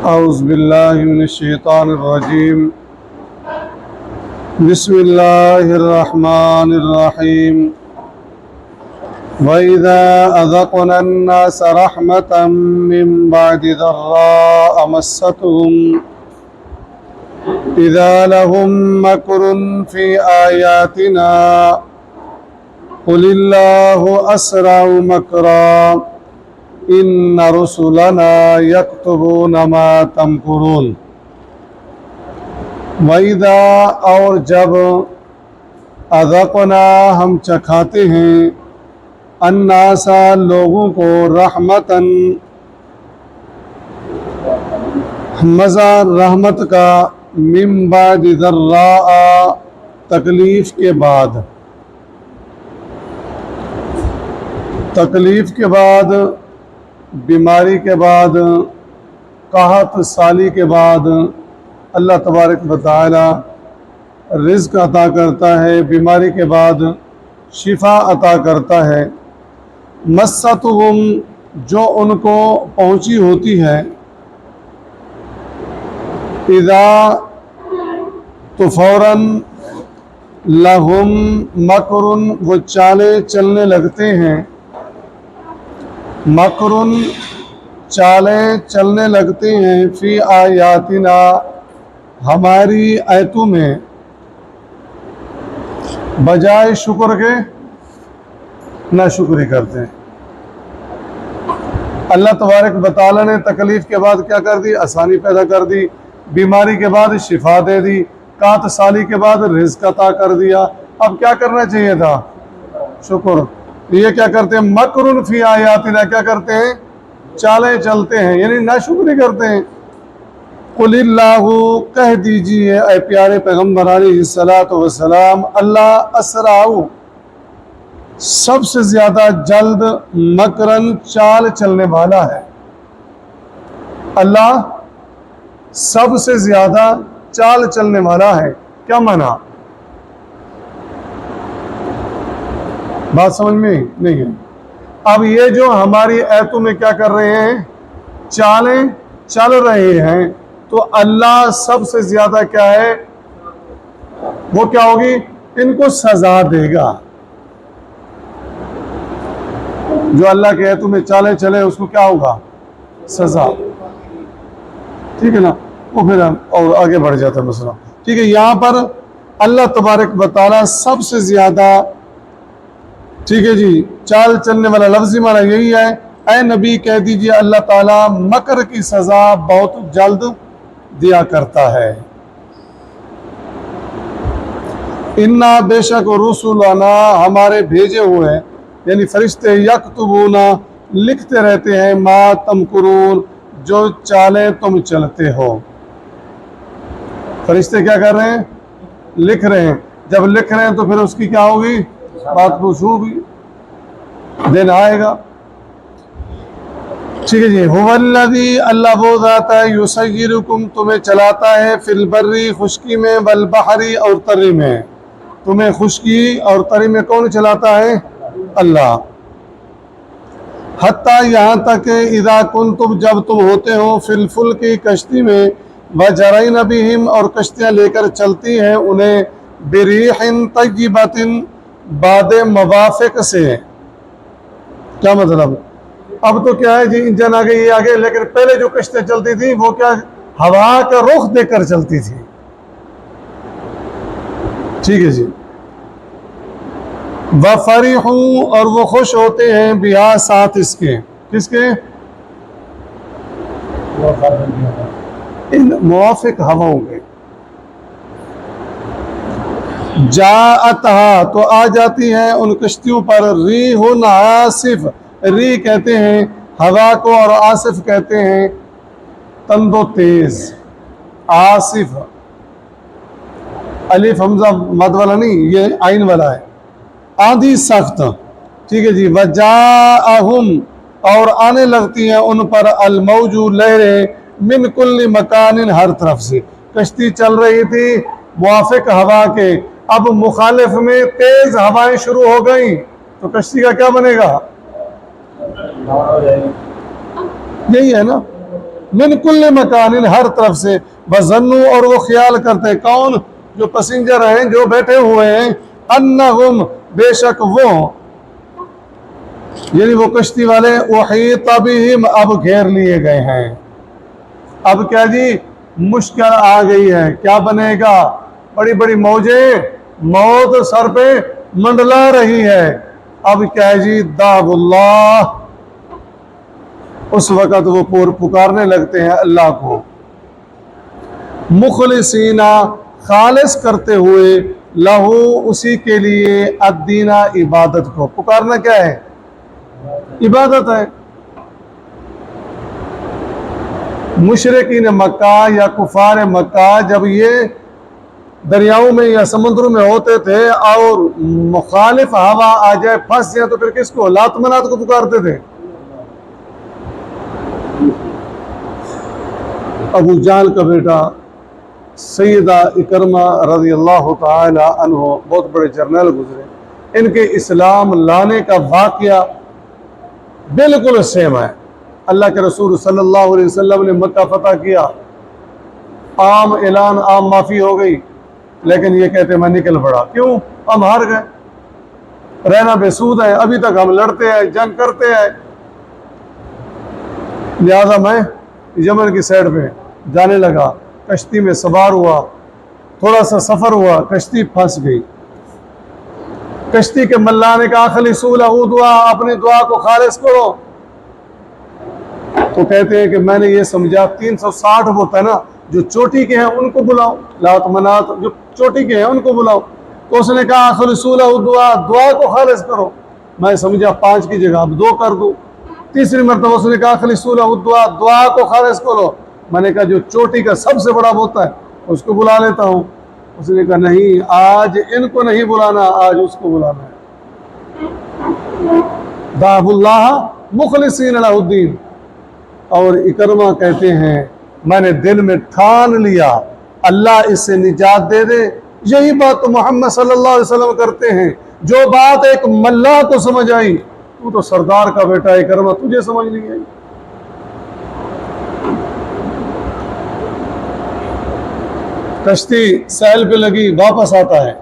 اعوذ باللہ من الشیطان الرجیم بسم اللہ الرحمن الرحیم وَإِذَا أَذَقْنَا النَّاسَ رَحْمَةً مِّن بَعْدِ ضَرَّاءَ مَسَّتْهُمْ إِذَا لَهُم مَّكْرٌ فِي آيَاتِنَا قُلِ اللَّهُ أَسْرَعُ مَكْرًا إِنَّ رُسُلَنَا يَكْتُبُونَ مَا تَمْكُرُونَ۔ وَإِذَا اور جب أَذَقْنَا ہم چکھاتے ہیں النَّاسَ لوگوں کو رحمتاً مزہ رحمت کا من بعد ضراء تکلیف کے بعد بیماری کے بعد قحط سالی کے بعد اللہ تبارک و تعالی رزق عطا کرتا ہے، بیماری کے بعد شفا عطا کرتا ہے۔ مستہم جو ان کو پہنچی ہوتی ہے، اذا تو فوراً لہم مکرن وہ چالیں چلنے لگتے ہیں، مکرن چالیں چلنے لگتے ہیں فی آیاتنا ہماری آیتوں میں، بجائے شکر کے ناشکری کرتے ہیں۔ اللہ تبارک و تعالیٰ نے تکلیف کے بعد کیا کر دی؟ آسانی پیدا کر دی، بیماری کے بعد شفا دے دی، قحط سالی کے بعد رزق عطا کر دیا۔ اب کیا کرنا چاہیے تھا؟ شکر۔ یہ کیا کرتے ہیں؟ مکرن فی آیاتنا کیا کرتے ہیں؟ چالیں چلتے ہیں، یعنی ناشکری کرتے ہیں۔ قل اللہ کہہ دیجئے اے پیارے پیغمبر علیہ الصلاۃ والسلام، اللہ اسرع سب سے زیادہ جلد مکرن چال چلنے والا ہے۔ اللہ سب سے زیادہ چال چلنے والا ہے۔ کیا معنی؟ بات سمجھ میں نہیں ہے؟ اب یہ جو ہماری آیتوں میں کیا کر رہے ہیں؟ چالیں چل رہے ہیں، تو اللہ سب سے زیادہ کیا ہے؟ وہ کیا ہوگی؟ ان کو سزا دے گا۔ جو اللہ کے آیتوں میں چالیں چلے اس کو کیا ہوگا؟ سزا۔ ٹھیک ہے نا؟ وہ پھر اور آگے بڑھ جاتا ہے مسئلہ۔ ٹھیک ہے، یہاں پر اللہ تبارک و تعالیٰ سب سے زیادہ، ٹھیک ہے جی، چال چلنے والا لفظی معنی یہی ہے۔ اے نبی کہہ دیجئے اللہ تعالیٰ مکر کی سزا بہت جلد دیا کرتا ہے۔ انا بے شک رسولنا ہمارے بھیجے ہوئے ہیں، یعنی فرشتے یکتبون لکھتے رہتے ہیں ما تمکرون جو چالیں تم چلتے ہو۔ فرشتے کیا کر رہے ہیں؟ لکھ رہے ہیں۔ جب لکھ رہے ہیں تو پھر اس کی کیا ہوگی؟ بات پوچھ ہوگی، دن آئے گا۔ ٹھیک ہے جی، هو الذی اللہ وہ ذات ہے یسیرکم تمہیں چلاتا ہے فی البری خشکی میں والبحری اور تری میں۔ تمہیں خشکی اور تری میں کون چلاتا ہے؟ اللہ۔ حتیٰ یہاں تک اذا کنتم جب تم ہوتے ہو فی الفلک کشتی میں وجرین بہم اور کشتیاں لے کر چلتی ہیں انہیں بریح طیبۃ باد موافق سے۔ کیا مطلب؟ اب تو کیا ہے جی، انجن آگے یہ آگے، لیکن پہلے جو کشتیاں چلتی تھی وہ کیا ہوا کا رخ دے کر چلتی تھی۔ ٹھیک ہے جی، وَفَرِحُوا اور وہ خوش ہوتے ہیں بِهَا ساتھ اس کے، کس کے؟ ان موافق ہواؤں کے۔ جاءتھا تو آ جاتی ہیں ان کشتیوں پر ریح عاصف، ری کہتے ہیں ہوا کو اور عاصف کہتے ہیں تند و تیز۔ عاصف الف حمزہ مد والا نہیں، یہ عین والا ہے۔ آندھی سخت۔ ٹھیک ہے جی، وجاءہم اور آنے لگتی ہیں ان پر الموج لہریں من کل مکان ہر طرف سے۔ کشتی چل رہی تھی موافق ہوا کے، اب مخالف میں تیز ہوائیں شروع ہو گئیں تو کشتی کا کیا بنے گا؟ یہی ہے نا، من کل مکان، ہر طرف سے، بظنوا اور وہ خیال کرتے، کون؟ جو پیسنجر ہیں، جو بیٹھے ہوئے ہیں، انہم بے شک وہ، یعنی وہ کشتی والے، احیط بہم اب گھیر لیے گئے ہیں۔ اب کیا جی؟ مشکل آ گئی ہے، کیا بنے گا؟ بڑی بڑی موجیں، موت سر پہ منڈلا رہی ہے۔ اب کیا ہے جی؟ دعو اللہ، اس وقت وہ پکارنے لگتے ہیں اللہ کو، مخلصین خالص کرتے ہوئے، لہو اسی کے لیے، الدین عبادت کو۔ پکارنا کیا ہے؟ عبادت ہے۔ مشرکین مکہ یا کفار مکہ جب یہ دریاؤں میں یا سمندروں میں ہوتے تھے اور مخالف ہوا آ جائے، پھنس جائے، تو پھر کس کو؟ لات منات کو پکارتے تھے۔ ابو جہل کا بیٹا سیدہ اکرمہ رضی اللہ تعالی عنہ، بہت بڑے جرنیل گزرے، ان کے اسلام لانے کا واقعہ بالکل سیم ہے۔ اللہ کے رسول صلی اللہ علیہ وسلم نے مکہ فتح کیا، عام اعلان، عام معافی ہو گئی، لیکن یہ کہتے میں نکل پڑا۔ کیوں؟ ہم ہار گئے، رہنا بے سود ہے، ابھی تک ہم لڑتے ہیں، جنگ کرتے ہیں، لہذا میں یمن کی سائڈ پہ جانے لگا، کشتی میں سوار ہوا، تھوڑا سا سفر ہوا، کشتی پھنس گئی۔ کشتی کے ملا نے کہا خلصوا لہ دعا، اپنی دعا کو خالص کرو۔ تو کہتے ہیں کہ میں نے یہ سمجھا 360 ہوتا ہے نا، جو چوٹی کے ہیں ان کو بلاؤ، لات منات جو چوٹی کے ہیں ان کو بلاؤ۔ تو اس نے کہا خلصوا لہ دعا، دعا کو خالص کرو۔ میں سمجھا 5 کی جگہ اب 2 کر دوں۔ تیسری مرتبہ اس نے کہا خلصوا لہ دعا، دعا کو خالص کرو۔ میں نے کہا جو چوٹی کا سب سے بڑا ہوتا ہے اس کو بلا لیتا ہوں۔ اس نے کہا نہیں، آج ان کو نہیں بلانا، آج اس کو بلانا ہے۔ دعوا اللہ مخلصین لہ الدین۔ اور اکرمہ کہتے ہیں میں نے دل میں ٹھان لیا اللہ اس سے نجات دے دے۔ یہی بات تو محمد صلی اللہ علیہ وسلم کرتے ہیں، جو بات ایک ملا کو سمجھ آئی، تو سردار کا بیٹا اکرمہ، تجھے سمجھ نہیں آئی؟ کشتی سیل پہ لگی، واپس آتا ہے،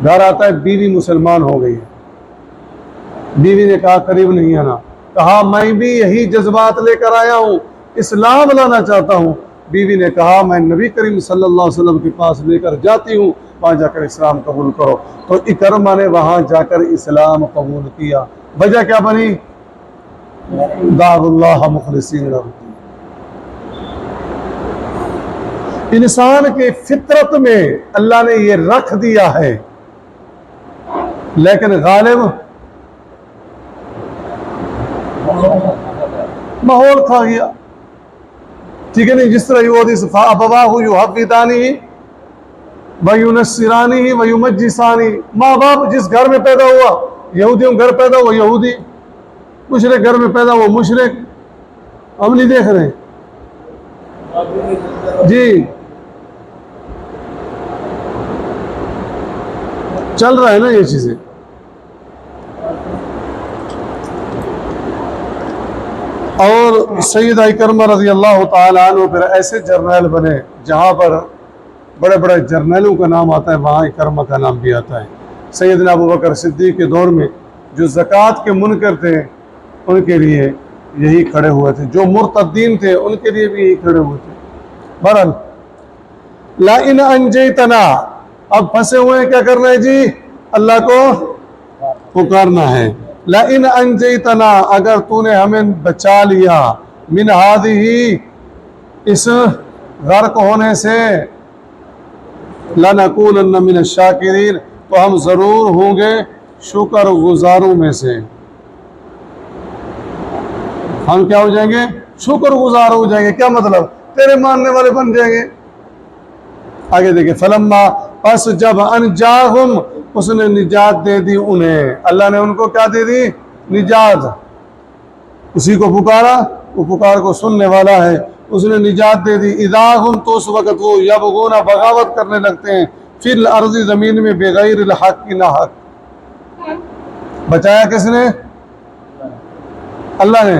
گھر آتا ہے، بیوی مسلمان ہو گئی ہے۔ بیوی نے کہا قریب نہیں آنا، کہا میں بھی یہی جذبات لے کر آیا ہوں، اسلام لانا چاہتا ہوں۔ بیوی نے کہا میں نبی کریم صلی اللہ علیہ وسلم کے پاس لے کر جاتی ہوں، وہاں جا کر اسلام قبول کرو۔ تو اکرمہ نے وہاں جا کر اسلام قبول کیا۔ وجہ کیا بنی؟ دعوا اللہ مخلصین لہ الدین۔ انسان کے فطرت میں اللہ نے یہ رکھ دیا ہے، لیکن غالب ماحول کھا گیا، ٹھیک ہے نہیں؟ جس طرح یہ حدیث فَأَبَوَاهُ يُحَوِّدَانِهِ وَيُنَصِّرَانِهِ وَيُمَجِّسَانِهِ، ماں باپ جس گھر میں پیدا ہوا، یہودیوں گھر پیدا ہوا یہودی، مشرک گھر میں پیدا ہوا مشرک۔ ہم نہیں دیکھ رہے جی، چل رہا ہے نا یہ چیزیں۔ اور سیدہ اکرمہ رضی اللہ تعالیٰ عنہ پھر ایسے جرنیل بنے، جہاں پر بڑے بڑے جرنیلوں کا نام آتا ہے وہاں اکرمہ کا نام بھی آتا ہے۔ سیدنا ابوبکر صدیق کے دور میں جو زکوٰۃ کے منکر تھے ان کے لیے یہی کھڑے ہوئے تھے، جو مرتدین تھے ان کے لیے بھی یہی کھڑے ہوئے تھے۔ بہرحال لَإِنْ أَنْجَيْتَنَا، اب پھنسے ہوئے ہیں، کیا کرنا ہے جی؟ اللہ کو پکارنا ہے۔ لَإِنْ أَنْجَيْتَنَا، اگر تو نے ہمیں بچا لیا، مِنْ هَذِهِ، اس غرق ہونے سے، لَنَكُونَنَّ مِنَ الشَّاكِرِينَ، تو ہم ضرور ہوں گے شکر گزاروں میں سے۔ ہم کیا ہو جائیں گے؟ شکر گزار ہو جائیں گے۔ کیا مطلب؟ تیرے ماننے والے بن جائیں گے۔ آگے دیکھیں، فلما، پس جب انجاہم، اس نے نجات دے دی انہیں، اللہ نے ان کو کیا دے دی؟ نجات۔ اسی کو پکارا، وہ پکار کو سننے والا ہے، اس نے نجات دے دی۔ اذا ہم، تو اس وقت وہ یبغون، بغاوت کرنے لگتے ہیں، فی الارض، زمین میں، بغیر الحق، نہ حق۔ بچایا کس نے؟ اللہ نے۔